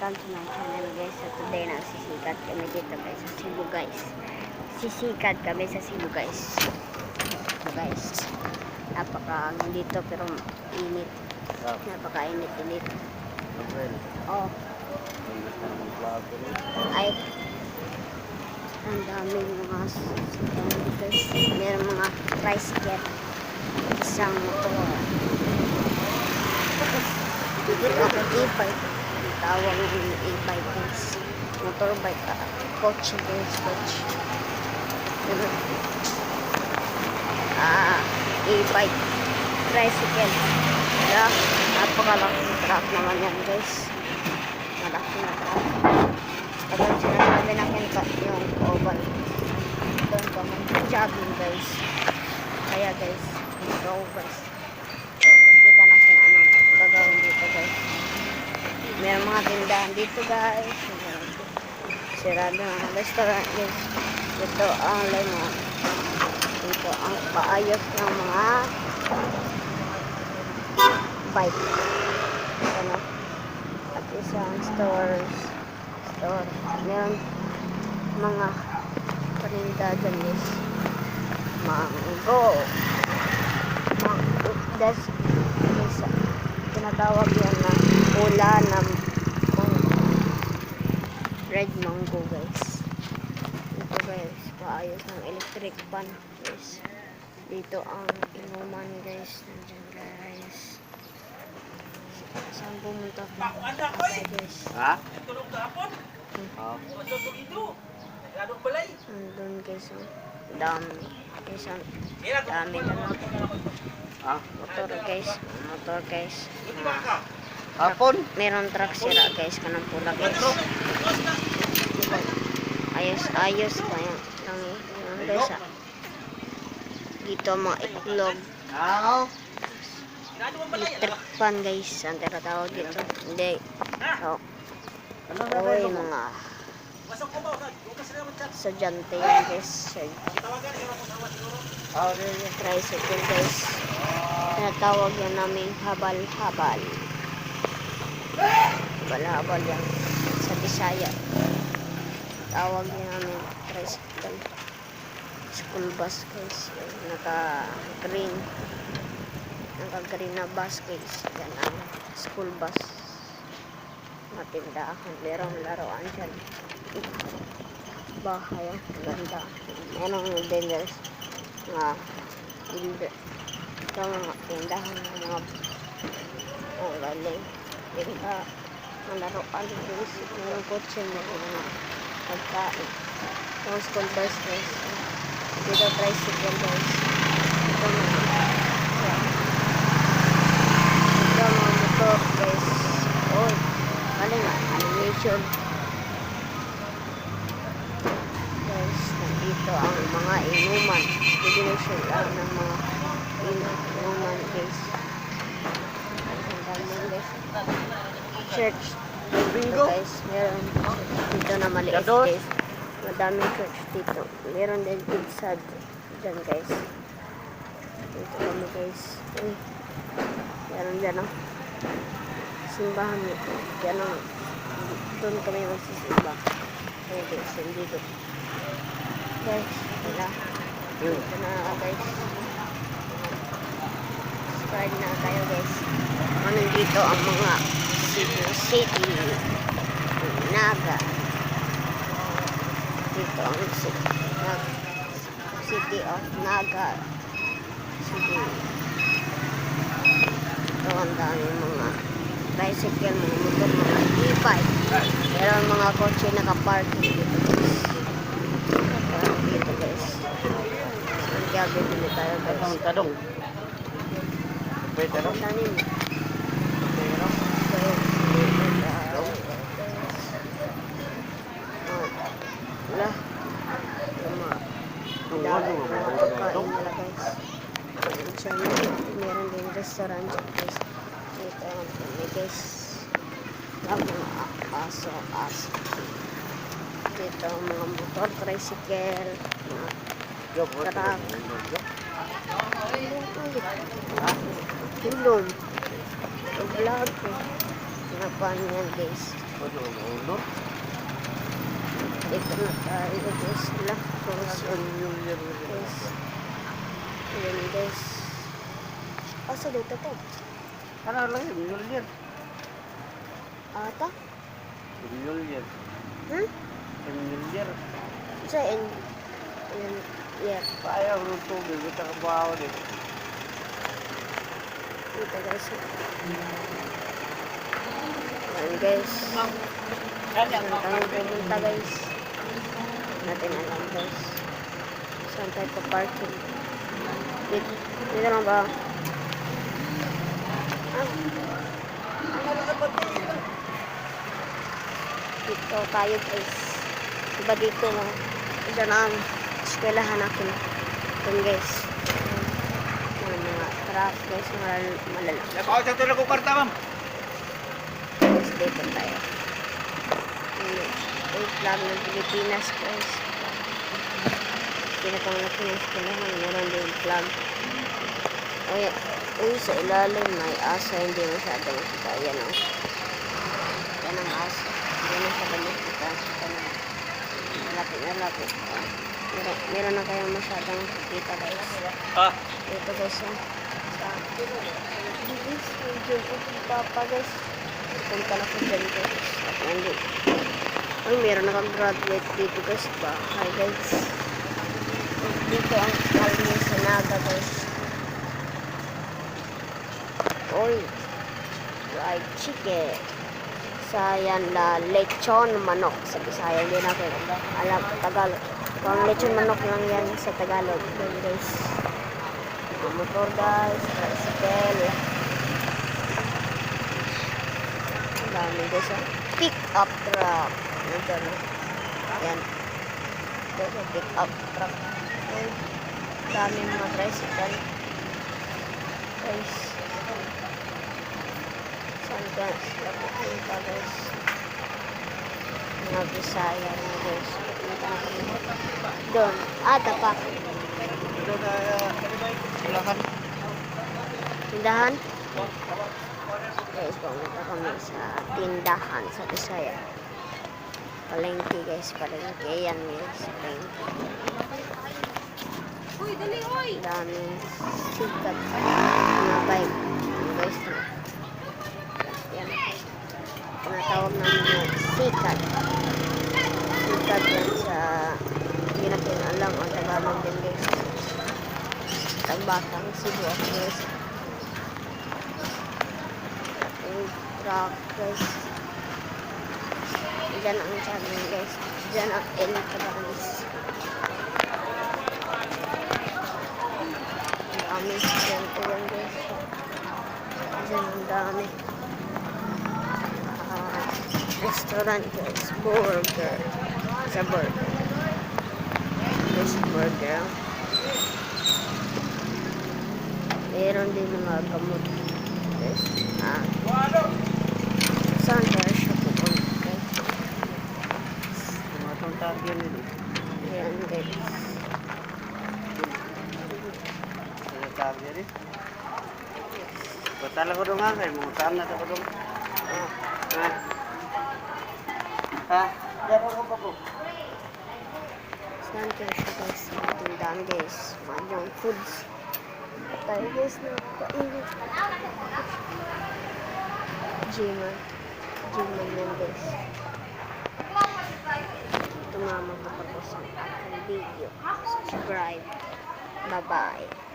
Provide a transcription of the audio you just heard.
welcome to my channel guys. So today nagsisikat kami dito guys sa Cebu guys. Sisikat kami sa Cebu guys. So guys, napaka dito pero init. Napaka-init dito. Oh. Ay. Ang daming mga guys. Meron mga tricycle. Isang motor. Dito ako e-bike. Tawag ng e-bike guys. Motorbike. Coach guys. Coach. E-bike. Tricycle. Yeah. Napakalaking truck naman yan guys. Malaki na truck. Kapag sinasabi natin yung oval. Doon ka mag-jogging guys. Kaya guys. Go guys. Kita natin anong gagawin dito guys. Meron mga tindahan dito guys. Sirado ng restaurant guys. Dito ang lemon. Dito ang paayos ng mga bike. Ano? At isang store. Meron mga paninda dyan guys. Mango. Das isa tinatawag yan na pula na mango. Red mango guys. Ito guys, paayos ng electric pan guys. Dito ang inuman guys. Nandiyan guys. Saan pumunta ko? Okay guys. Ha? Andun guys. Dami. Isang dami na lang. Motor guys. Motor guys. Hapon? Meron truck sira guys. Kanang pula guys. Ayos pa yan. Lang guys dito mga itlog. Electric pan guys. Ang tinatawag dito. Hindi. So, oy mga sadyante yan guys. Tricycle guys. Tinatawag yan namin habal-habal. Habal-habal yan sa Bisaya. Tawag yan namin tricycle. School bus guys. Naka-green na bus guys. Yan ang school bus. Matindahan. Merong laruan dyan. Bahay. Ganda. Merong vendors. Mga builder. Ito mga tindahan ng mga galing. Tinda. Mga laruan guys. Merong kotse mo. Mga pagkain. Mga school bus guys. Dito tricycle guys. Ito mga motor guys. Oh, galing animation guys. Nandito ang mga inuman. Combination lang ng mga inuman guys. Ang dami guys. Church dito guys. Meron dito na maliit guys. Madaming church dito. Meron din pizza dyan guys. Dito kami guys. Meron dyan ang simbahan nito. Yan ang doon kami magsisimba. Okay, dito. Guys, wala. Dito na guys. Subscribe na tayo guys. Nandito ang mga City Naga. Dito ang City of Naga City. Ito ang dami mga tricycle, mga motor, mga e-bike. Pero mga kotse nakaparking dito guys. Dito guys. Kaya bibili tayo guys. Ang tanong. Pwede tanong? Ang tanim. Wala. Mga pagkain nila guys. Meron din restaurant dyan guys. Dito ang kami guys. Ang mga aso. Dito ang mga motor, tricycle, mga truck. Hilom. Vlog ko. Napan yan guys. Ano, ulo? Dito na tayo guys. Lakos. Million. Yes. Ayan guys. Asa dito to? Ano lang yun? Million. Ata? Million. Hmm? Million. Sa in... Ayan. Yeah. Ayaw ng tubig. Ito ka bawa din. Dito guys. Ayan guys. Saan tayo pumunta guys? Natin alam guys. Saan tayo pa-parking? Dito lang ba? Dito tayo guys. Diba dito no? Diyan ang eskwelahan natin. Ito guys. Ayan, mga truck guys. Malalaki. Ako sa tulog ko karta, ma'am. Guys, dito tayo. Yung flag ng Pilipinas guys. Pinapangalaki ng eskwelahan. Meron din yung flag. Uy, sa ilalim may asa. Hindi masyado makita. Ayan o. Yan ang asa. Hindi masyado makita. Lapit. Meron na kayong masyadong makikita guys. Ah. Dito guys o. Sa medyo papa guys. Punta na ko dyan guys. At hindi. Ay, meron na kang graduate dito guys. Bahay guys. Dito ang kalye sa Naga guys. Oy. Fried chicken. Sayan la lechon manok sa Bisaya. Hindi natin alam Tagalog. Kung lechon manok lang yan sa Tagalog. Yan guys. Mga motor guys. Tricycle. Ang dami guys. Pick up truck. Ayan. Ayan. Pick up truck. Ayan. Dami mga tricycle. Guys. Saan ka sila pupunta guys? Mga Bisaya na guys. Pupunta na kami. Doon. Tapak. Ito na silakan. Tindahan? Guys, pumunta kami sa tindahan sa Bisaya. Palengke guys. Palengke. Ayan guys. Palengke. Uy, dali, uy! Daming sikat. Mga bike. Ayan guys. Yan. Tinatawag namin na sikat. Sikat yan sa hindi natin alam ang Tagalog din guys. Tagbatang Cebu ako guys. Yung truck guys. Diyan ang sabi guys. Diyan ang entrance. Ang dami siyempre yan guys. Diyan ang dami. Restaurant guys. Burger. Sa burger. Guys, burger. Meron din mga gamot. Guys. Saan tayo siya pupunta guys? Tumatong target nito. Ayan guys. Ano target rin? Patala ko doon nga kayo. Mungutaan na ako doon. Ha? Ha? Diyan ako pa po. Saan tayo siya guys? Sa tindahan guys. Mga junk foods. Tayo guys na kainit. Jiman. Jiman yan guys. Tumama ka pa po sa aking video. Subscribe. Bye-bye.